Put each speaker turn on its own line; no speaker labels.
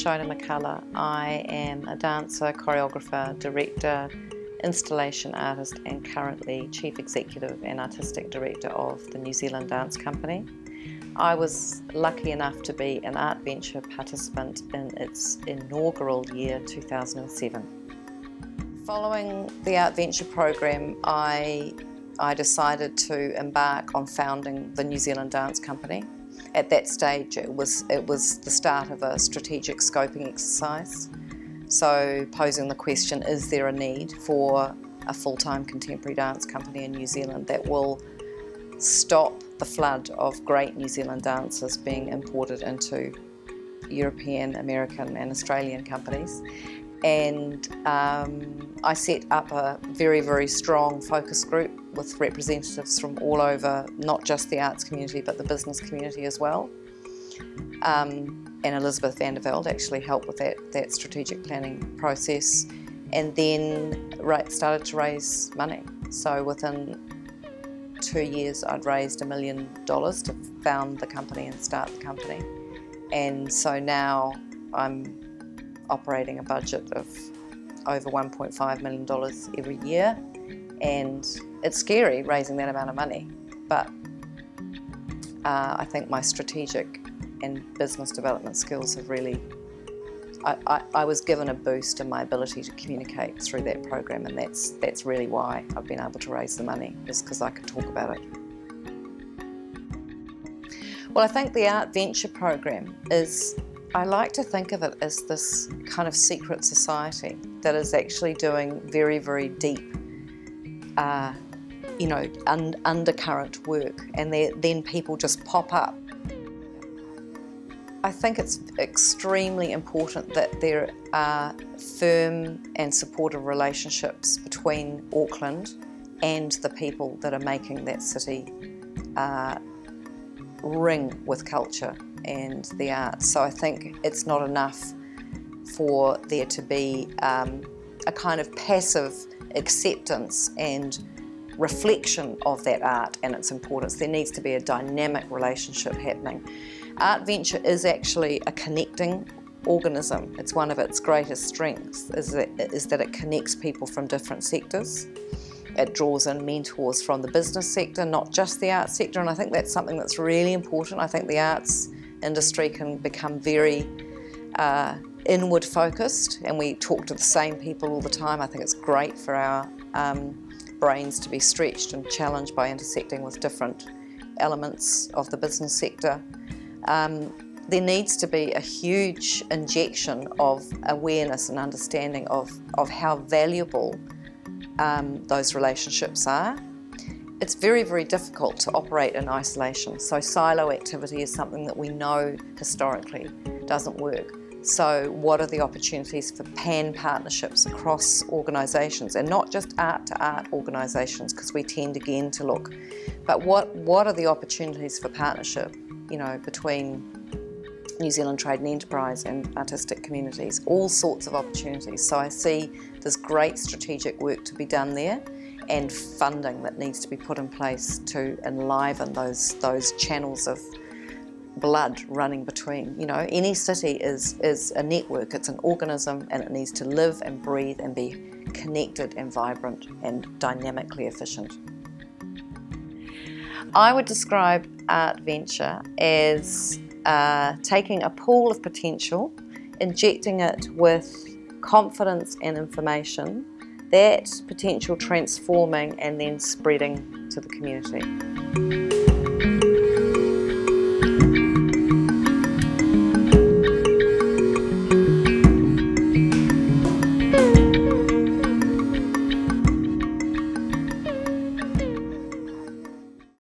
Shona McCullagh. I am a dancer, choreographer, director, installation artist and currently Chief Executive and Artistic Director of the New Zealand Dance Company. I was lucky enough to be an Art Venture participant in its inaugural year 2007. Following the Art Venture program, I decided to embark on founding the New Zealand Dance Company. At that stage, it was the start of a strategic scoping exercise. So posing the question, is there a need for a full-time contemporary dance company in New Zealand that will stop the flood of great New Zealand dancers being imported into European, American and Australian companies? And I set up a very, very strong focus group with representatives from all over, not just the arts community, but the business community as well. And Elizabeth van der Velde actually helped with that strategic planning process, and then started to raise money. So within 2 years, I'd raised $1 million to found the company and start the company. And so now I'm operating a budget of over $1.5 million every year, and it's scary raising that amount of money, but I think my strategic and business development skills have really, I was given a boost in my ability to communicate through that program, and that's really why I've been able to raise the money, is because I could talk about it. Well, I think the Art Venture program is, I like to think of it as this kind of secret society that is actually doing very, very deep, undercurrent work, and then people just pop up. I think it's extremely important that there are firm and supportive relationships between Auckland and the people that are making that city ring with culture and the arts. So I think it's not enough for there to be a kind of passive acceptance and reflection of that art and its importance. There needs to be a dynamic relationship happening. Art Venture is actually a connecting organism. It's one of its greatest strengths, is that it connects people from different sectors. It draws in mentors from the business sector, not just the arts sector, and I think that's something that's really important. I think the arts industry can become very inward focused, and we talk to the same people all the time. I think it's great for our brains to be stretched and challenged by intersecting with different elements of the business sector. There needs to be a huge injection of awareness and understanding of how valuable those relationships are. It's very, very difficult to operate in isolation. So silo activity is something that we know historically doesn't work. So what are the opportunities for pan-partnerships across organisations, and not just art-to-art organisations, because we tend again to look, but what are the opportunities for partnership, between New Zealand Trade and Enterprise and artistic communities, all sorts of opportunities. So I see there's great strategic work to be done there, and funding that needs to be put in place to enliven those channels of blood running between. Any city is a network, it's an organism, and it needs to live and breathe and be connected and vibrant and dynamically efficient. I would describe Art Venture as taking a pool of potential, injecting it with confidence and information, that potential transforming and then spreading to the community.